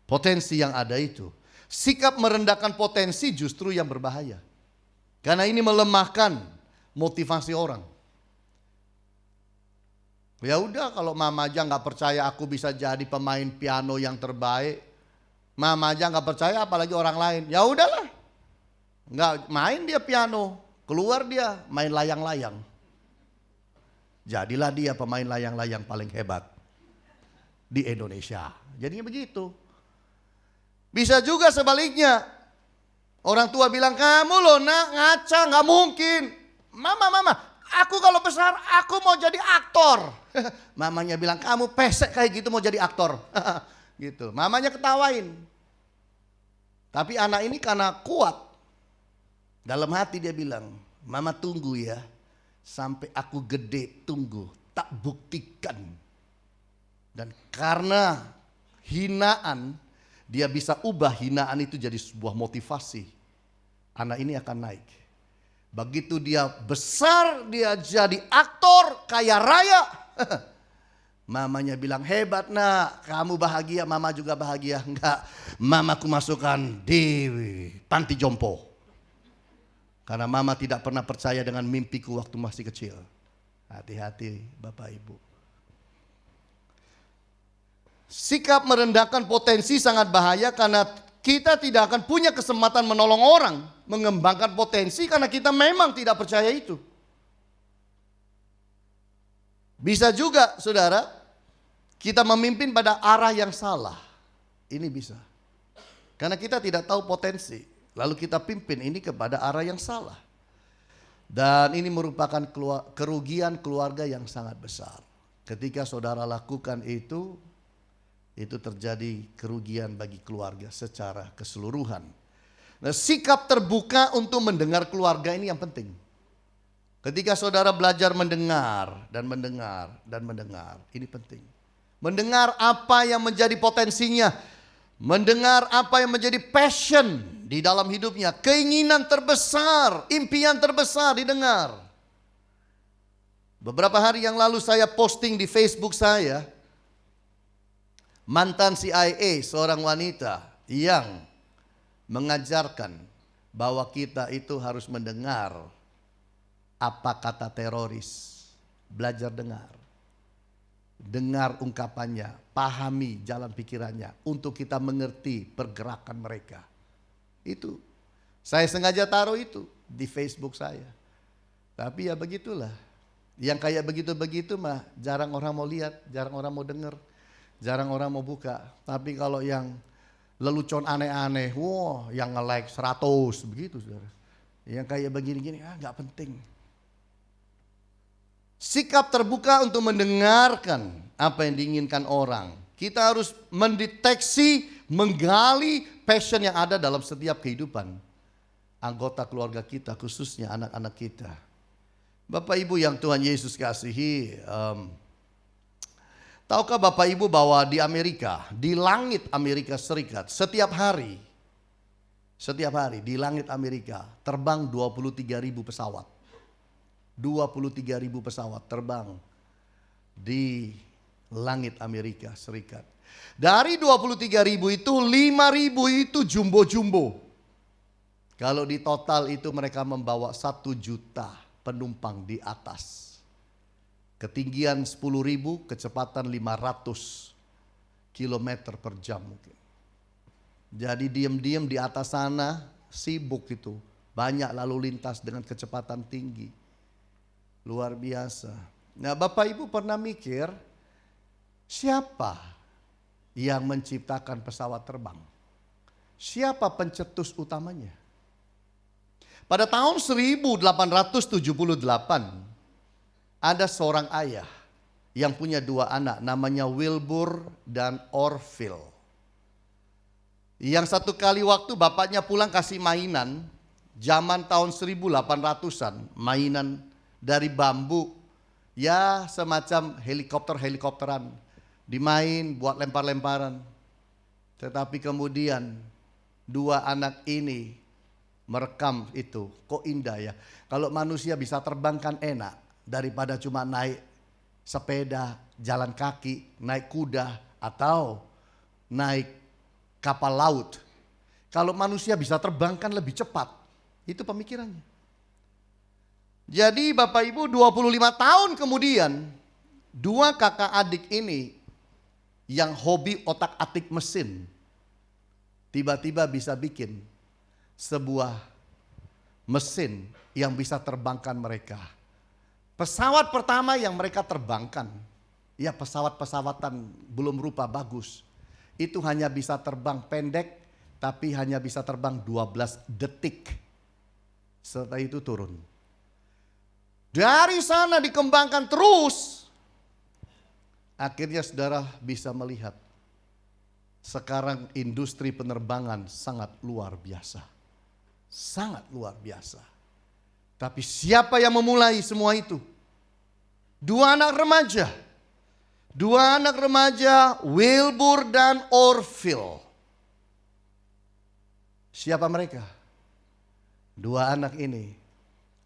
[SPEAKER 1] potensi yang ada itu. Sikap merendahkan potensi justru yang berbahaya. Karena ini melemahkan motivasi orang. Ya udah, kalau mama aja nggak percaya aku bisa jadi pemain piano yang terbaik, mama aja nggak percaya apalagi orang lain. Ya udahlah, nggak main dia piano, keluar dia main layang-layang. Jadilah dia pemain layang-layang paling hebat di Indonesia. Jadinya begitu. Bisa juga sebaliknya. Orang tua bilang, kamu loh nak ngaca, nggak mungkin. Mama, aku kalau besar aku mau jadi aktor. Mamanya bilang, kamu pesek kayak gitu mau jadi aktor. Gitu. Mamanya ketawain. Tapi anak ini karena kuat. Dalam hati dia bilang, mama tunggu ya. Sampai aku gede, tunggu. Tak buktikan. Dan karena hinaan, dia bisa ubah hinaan itu jadi sebuah motivasi. Anak ini akan naik. Begitu dia besar, dia jadi aktor kaya raya. Mamanya bilang, hebat nak, kamu bahagia, mama juga bahagia. Enggak, mamaku masukkan di panti jompo. Karena mama tidak pernah percaya dengan mimpiku waktu masih kecil. Hati-hati Bapak Ibu. Sikap merendahkan potensi sangat bahaya karena kita tidak akan punya kesempatan menolong orang, mengembangkan potensi karena kita memang tidak percaya itu. Bisa juga saudara, kita memimpin pada arah yang salah. Ini bisa. Karena kita tidak tahu potensi, lalu kita pimpin ini kepada arah yang salah. Dan ini merupakan kerugian keluarga yang sangat besar. Ketika saudara lakukan itu terjadi kerugian bagi keluarga secara keseluruhan. Nah, sikap terbuka untuk mendengar keluarga ini yang penting. Ketika saudara belajar mendengar dan mendengar dan mendengar, ini penting. Mendengar apa yang menjadi potensinya, mendengar apa yang menjadi passion di dalam hidupnya, keinginan terbesar, impian terbesar didengar. Beberapa hari yang lalu saya posting di Facebook saya, mantan CIA, seorang wanita yang mengajarkan bahwa kita itu harus mendengar apa kata teroris. Belajar dengar. Dengar ungkapannya, pahami jalan pikirannya untuk kita mengerti pergerakan mereka. Itu. Saya sengaja taruh itu di Facebook saya. Tapi ya begitulah. Yang kayak begitu-begitu mah jarang orang mau lihat, jarang orang mau dengar. Jarang orang mau buka. Tapi kalau yang lelucon aneh-aneh, wah yang nge-like 100 begitu saudara. Yang kayak begini-gini, gak penting. Sikap terbuka untuk mendengarkan apa yang diinginkan orang. Kita harus mendeteksi, menggali passion yang ada dalam setiap kehidupan anggota keluarga kita, khususnya anak-anak kita. Bapak Ibu yang Tuhan Yesus kasihi, tahukah Bapak Ibu bahwa di Amerika, di langit Amerika Serikat, setiap hari di langit Amerika terbang 23.000 pesawat. 23.000 pesawat terbang di langit Amerika Serikat. Dari 23.000 itu 5.000 itu jumbo-jumbo. Kalau di total itu mereka membawa 1 juta penumpang di atas. Ketinggian 10.000, kecepatan 500 km per jam mungkin. Jadi diam-diam di atas sana sibuk itu. Banyak lalu lintas dengan kecepatan tinggi. Luar biasa. Nah, Bapak Ibu pernah mikir siapa yang menciptakan pesawat terbang? Siapa pencetus utamanya? Pada tahun 1878 ada seorang ayah yang punya 2 anak namanya Wilbur dan Orville. Yang satu kali waktu bapaknya pulang kasih mainan, zaman tahun 1800-an, mainan dari bambu, ya semacam helikopteran, dimain buat lempar-lemparan. Tetapi kemudian 2 anak ini merekam itu, kok indah ya. Kalau manusia bisa terbang kan enak, daripada cuma naik sepeda, jalan kaki, naik kuda, atau naik kapal laut. Kalau manusia bisa terbang kan lebih cepat, itu pemikirannya. Jadi Bapak Ibu 25 tahun kemudian 2 kakak adik ini yang hobi otak-atik mesin tiba-tiba bisa bikin sebuah mesin yang bisa terbangkan mereka. Pesawat pertama yang mereka terbangkan, ya pesawat-pesawatan belum rupa bagus. Itu hanya bisa terbang pendek tapi hanya bisa terbang 12 detik. Setelah itu turun. Dari sana dikembangkan terus. Akhirnya saudara bisa melihat. Sekarang industri penerbangan sangat luar biasa. Sangat luar biasa. Tapi siapa yang memulai semua itu? 2 anak remaja. 2 anak remaja Wilbur dan Orville. Siapa mereka? 2 anak ini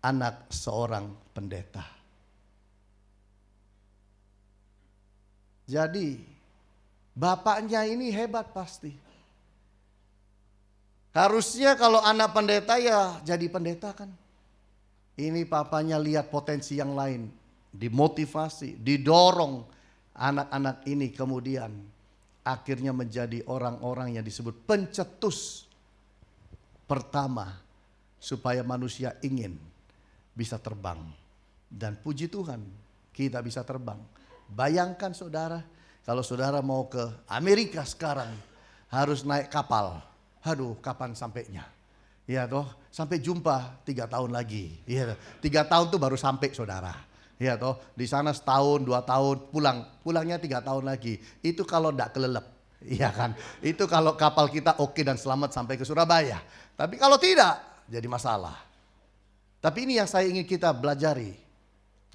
[SPEAKER 1] anak seorang pendeta. Jadi bapaknya ini hebat pasti. Harusnya kalau anak pendeta ya jadi pendeta kan. Ini papanya lihat potensi yang lain. dimotivasi, didorong anak-anak ini kemudian akhirnya menjadi orang-orang yang disebut pencetus pertama supaya manusia ingin bisa terbang. Dan puji Tuhan kita bisa terbang. Bayangkan saudara, kalau saudara mau ke Amerika sekarang harus naik kapal. Aduh, kapan sampainya? Ya toh, sampai jumpa 3 tahun lagi. Ya, 3 tahun tuh baru sampai saudara. Ya toh, di sana setahun, 2 tahun, pulangnya 3 tahun lagi. Itu kalau enggak kelelep, iya kan? Itu kalau kapal kita oke dan selamat sampai ke Surabaya. Tapi kalau tidak, jadi masalah. Tapi ini yang saya ingin kita belajari.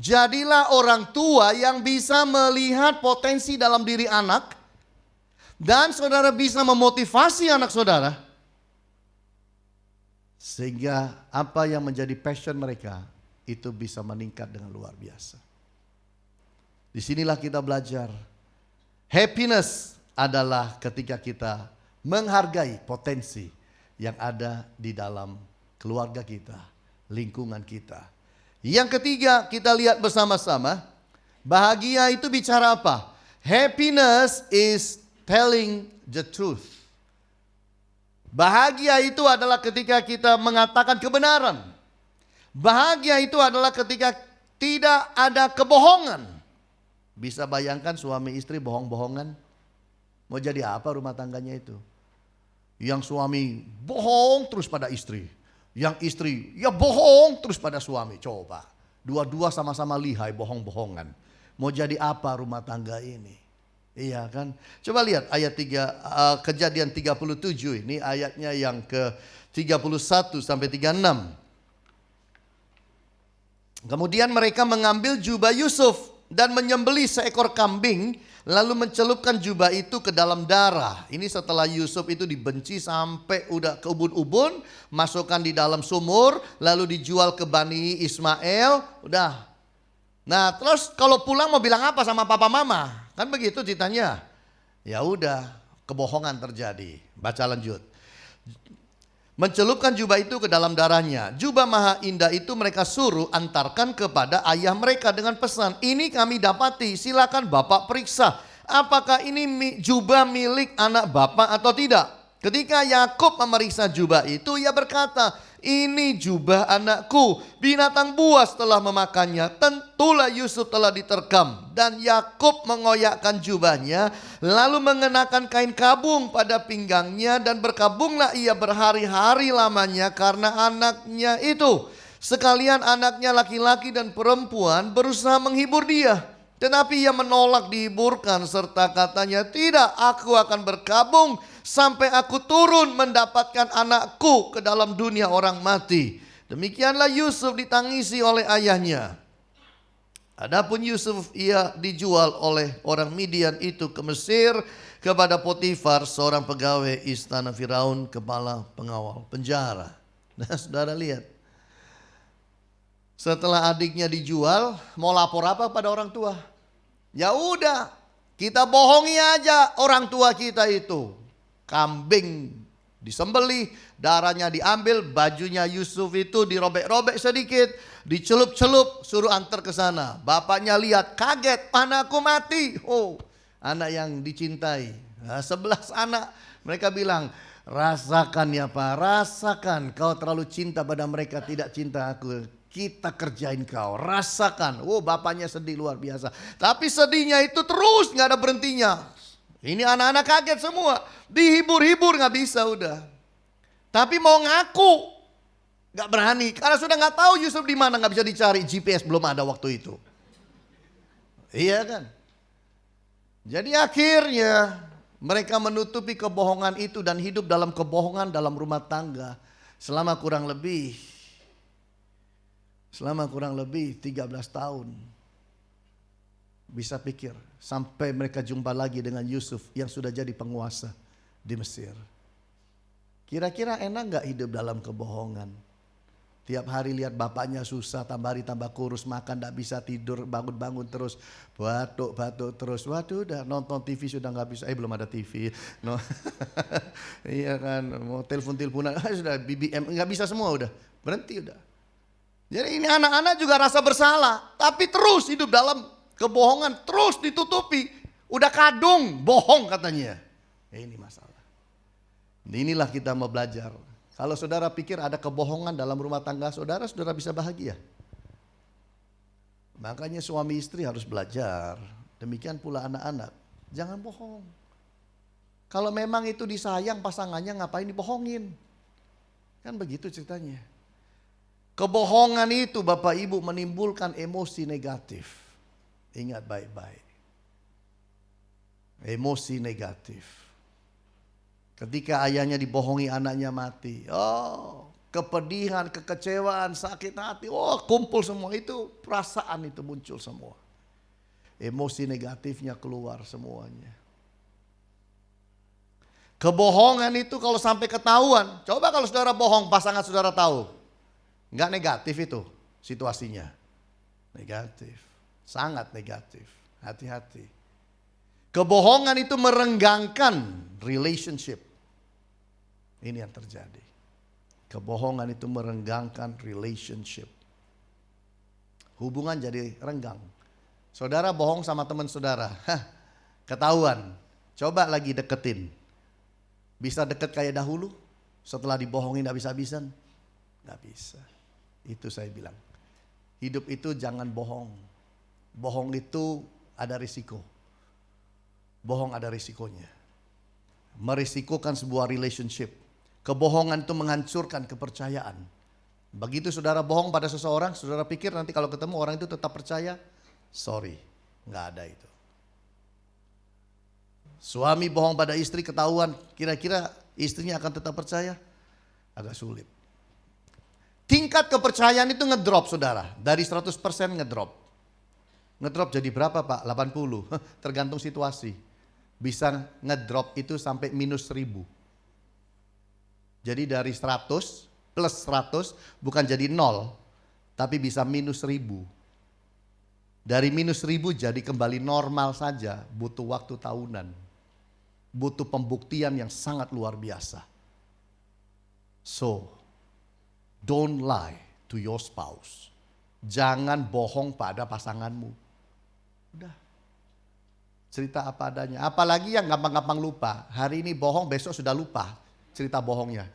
[SPEAKER 1] Jadilah orang tua yang bisa melihat potensi dalam diri anak, dan saudara bisa memotivasi anak saudara, sehingga apa yang menjadi passion mereka itu bisa meningkat dengan luar biasa. Disinilah kita belajar. Happiness adalah ketika kita menghargai potensi yang ada di dalam keluarga kita, lingkungan kita. Yang ketiga, kita lihat bersama-sama, bahagia itu bicara apa? Happiness is telling the truth. Bahagia itu adalah ketika kita mengatakan kebenaran. Bahagia itu adalah ketika tidak ada kebohongan. Bisa bayangkan suami istri bohong-bohongan? Mau jadi apa rumah tangganya itu? Yang suami bohong terus pada istri. Yang istri ya bohong terus pada suami. Coba, dua-dua sama-sama lihai bohong-bohongan. Mau jadi apa rumah tangga ini? Iya kan? Coba lihat ayat 3, Kejadian 37 ini ayatnya yang ke 31 sampai 36. Kemudian mereka mengambil jubah Yusuf dan menyembelih seekor kambing, lalu mencelupkan jubah itu ke dalam darah. Ini setelah Yusuf itu dibenci sampai udah ke ubun-ubun, masukkan di dalam sumur, lalu dijual ke Bani Ismail, udah. Nah, terus kalau pulang mau bilang apa sama papa mama? Kan begitu ceritanya. Ya udah, kebohongan terjadi. Baca lanjut. Mencelupkan jubah itu ke dalam darahnya. Jubah maha indah itu mereka suruh antarkan kepada ayah mereka dengan pesan, ini kami dapati, silakan bapak periksa. Apakah ini jubah milik anak bapak atau tidak? Ketika Yakub memeriksa jubah itu, ia berkata, ini jubah anakku, binatang buas telah memakannya, tentulah Yusuf telah diterkam. Dan Yakub mengoyakkan jubahnya, lalu mengenakan kain kabung pada pinggangnya, dan berkabunglah ia berhari-hari lamanya karena anaknya itu. Sekalian anaknya laki-laki dan perempuan berusaha menghibur dia, tetapi ia menolak dihiburkan serta katanya, tidak, aku akan berkabung sampai aku turun mendapatkan anakku ke dalam dunia orang mati. Demikianlah Yusuf ditangisi oleh ayahnya. Adapun Yusuf ia dijual oleh orang Midian itu ke Mesir kepada Potifar, seorang pegawai istana Firaun, kepala pengawal penjara. Nah, saudara lihat. Setelah adiknya dijual, mau lapor apa pada orang tua? Ya udah, kita bohongi aja orang tua kita itu. Kambing disembelih, darahnya diambil, bajunya Yusuf itu dirobek-robek sedikit, dicelup-celup, suruh antar ke sana. Bapaknya lihat, kaget, anakku mati. Oh, anak yang dicintai. Nah, 11 anak, mereka bilang, rasakan ya Pak, rasakan, kau terlalu cinta pada mereka, tidak cinta aku. Kita kerjain kau, rasakan. Oh, bapaknya sedih luar biasa. Tapi sedihnya itu terus, gak ada berhentinya. Ini anak-anak kaget semua, dihibur-hibur gak bisa udah. Tapi mau ngaku gak berani, karena sudah gak tahu Yusuf di mana, gak bisa dicari, GPS belum ada waktu itu. Iya kan? Jadi akhirnya mereka menutupi kebohongan itu dan hidup dalam kebohongan dalam rumah tangga selama kurang lebih 13 tahun. Bisa pikir, sampai mereka jumpa lagi dengan Yusuf yang sudah jadi penguasa di Mesir. Kira-kira enak gak hidup dalam kebohongan? Tiap hari lihat bapaknya susah, tambah hari tambah kurus, makan gak bisa tidur, bangun-bangun terus, batuk-batuk terus. Waduh, udah nonton TV sudah gak bisa, belum ada TV. No. Iya kan, mau telepon-teleponan, sudah BBM, gak bisa semua udah, berhenti udah. Jadi ini anak-anak juga rasa bersalah, tapi terus hidup dalam kebohongan, terus ditutupi. Udah kadung, bohong katanya. Ini masalah. Inilah kita mau belajar. Kalau saudara pikir ada kebohongan dalam rumah tangga saudara, saudara bisa bahagia. Makanya suami istri harus belajar. Demikian pula anak-anak. Jangan bohong. Kalau memang itu disayang pasangannya, ngapain dibohongin? Kan begitu ceritanya. Kebohongan itu Bapak Ibu menimbulkan emosi negatif. Ingat baik-baik. Emosi negatif. Ketika ayahnya dibohongi anaknya mati. Oh, kepedihan, kekecewaan, sakit hati. Oh, kumpul semua itu, perasaan itu muncul semua. Emosi negatifnya keluar semuanya. Kebohongan itu kalau sampai ketahuan. Coba kalau saudara bohong, pasangan saudara tahu. Enggak negatif itu situasinya. Negatif. Sangat negatif. Hati-hati. Kebohongan itu merenggangkan relationship. Ini yang terjadi. Kebohongan itu merenggangkan relationship. Hubungan jadi renggang. Saudara bohong sama teman saudara. Ketahuan. Coba lagi deketin. Bisa deket kayak dahulu? Setelah dibohongin gak bisa-habisan? Gak bisa. Itu saya bilang. Hidup itu jangan bohong. Bohong itu ada risiko. Bohong ada risikonya. Merisikokan sebuah relationship. Kebohongan itu menghancurkan kepercayaan. Begitu saudara bohong pada seseorang, saudara pikir nanti kalau ketemu orang itu tetap percaya? Sorry, gak ada itu. Suami bohong pada istri ketahuan, kira-kira istrinya akan tetap percaya? Agak sulit. Tingkat kepercayaan itu ngedrop saudara. Dari 100% ngedrop. Ngedrop jadi berapa Pak? 80. Tergantung situasi. Bisa ngedrop itu sampai minus 1000. Jadi dari 100 plus 100 bukan jadi 0. Tapi bisa minus 1000. Dari minus 1000 jadi kembali normal saja. Butuh waktu tahunan. Butuh pembuktian yang sangat luar biasa. So, don't lie to your spouse. Jangan bohong pada pasanganmu. Udah. Cerita apa adanya. Apalagi yang gampang-gampang lupa. Hari ini bohong, besok sudah lupa cerita bohongnya.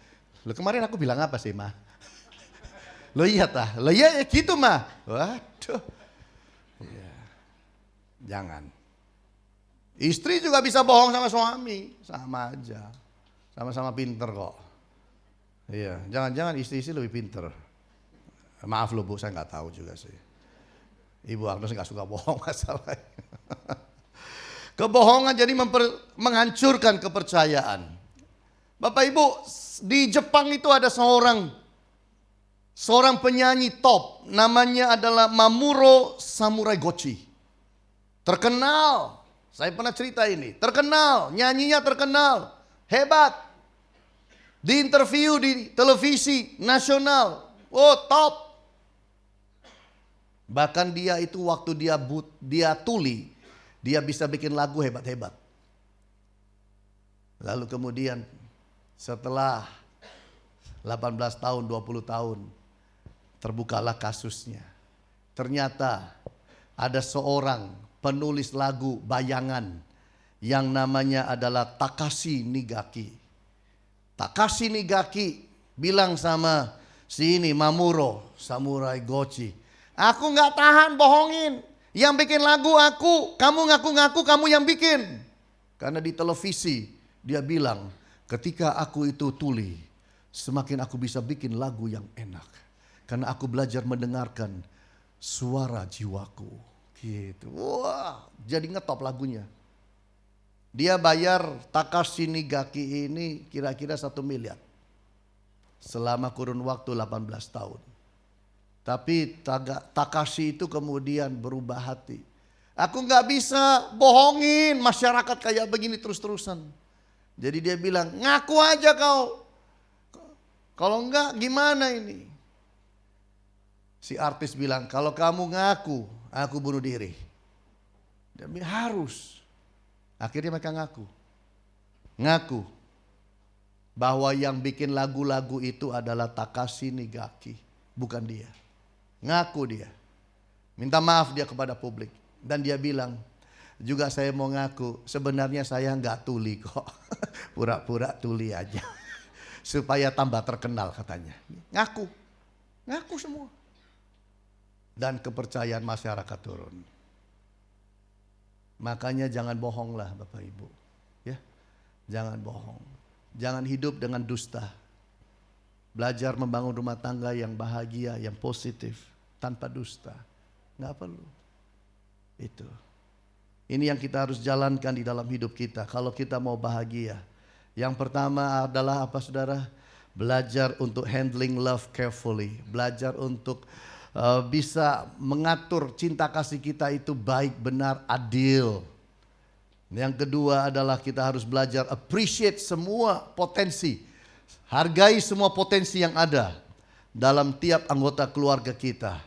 [SPEAKER 1] Loh kemarin aku bilang apa sih Ma? Loh iya tah. Loh iya gitu Ma. Waduh. Ya. Jangan. Istri juga bisa bohong sama suami. Sama aja. Sama-sama pinter kok. Iya, jangan-jangan istri-istri lebih pinter. Maaf loh Bu, saya nggak tahu juga sih. Ibu Agnes nggak suka bohong masalahnya. Kebohongan jadi menghancurkan kepercayaan. Bapak Ibu, di Jepang itu ada seorang penyanyi top, namanya adalah Mamoru Samurai Gochi. Terkenal, saya pernah cerita ini, terkenal, nyanyinya terkenal, hebat. Di interview di televisi nasional, oh top. Bahkan dia itu waktu dia tuli, dia bisa bikin lagu hebat-hebat. Lalu kemudian setelah 18 tahun, 20 tahun, terbukalah kasusnya. Ternyata ada seorang penulis lagu bayangan yang namanya adalah Takashi Nigaki. Takashi Nigaki bilang sama si ini Mamoru Samurai Gochi, aku gak tahan bohongin, yang bikin lagu aku, kamu ngaku-ngaku kamu yang bikin. Karena di televisi dia bilang, ketika aku itu tuli, semakin aku bisa bikin lagu yang enak. Karena aku belajar mendengarkan suara jiwaku. Gitu. Wah, jadi ngetop lagunya. Dia bayar Takashi Nigaki ini kira-kira 1 miliar. Selama kurun waktu 18 tahun. Tapi Takashi itu kemudian berubah hati. Aku gak bisa bohongin masyarakat kayak begini terus-terusan. Jadi dia bilang, ngaku aja kau. Kalau enggak gimana ini? Si artis bilang, kalau kamu ngaku, aku bunuh diri. Dia bilang, harus. Akhirnya mereka ngaku bahwa yang bikin lagu-lagu itu adalah Takashi Nigaki, bukan dia. Ngaku dia. Minta maaf dia kepada publik. Dan dia bilang, juga saya mau ngaku, sebenarnya saya nggak tuli kok. Pura-pura tuli aja. Supaya tambah terkenal katanya. Ngaku. Ngaku semua. Dan kepercayaan masyarakat turun. Makanya jangan bohonglah Bapak Ibu. Ya, jangan bohong. Jangan hidup dengan dusta. Belajar membangun rumah tangga yang bahagia, yang positif. Tanpa dusta. Nggak perlu. Itu. Ini yang kita harus jalankan di dalam hidup kita. Kalau kita mau bahagia. Yang pertama adalah apa saudara? Belajar untuk handling love carefully. Belajar untuk bisa mengatur cinta kasih kita itu baik, benar, adil. Yang kedua adalah kita harus belajar appreciate semua potensi. Hargai semua potensi yang ada dalam tiap anggota keluarga kita.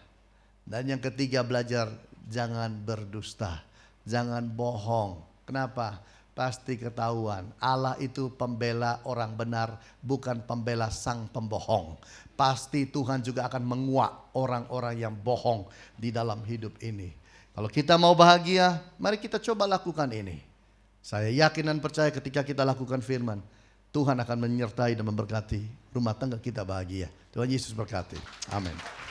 [SPEAKER 1] Dan yang ketiga belajar jangan berdusta, jangan bohong. Kenapa? Pasti ketahuan. Allah itu pembela orang benar, bukan pembela sang pembohong. Pasti Tuhan juga akan menguak orang-orang yang bohong di dalam hidup ini. Kalau kita mau bahagia, mari kita coba lakukan ini. Saya yakin dan percaya ketika kita lakukan firman, Tuhan akan menyertai dan memberkati rumah tangga kita bahagia. Tuhan Yesus berkati. Amin.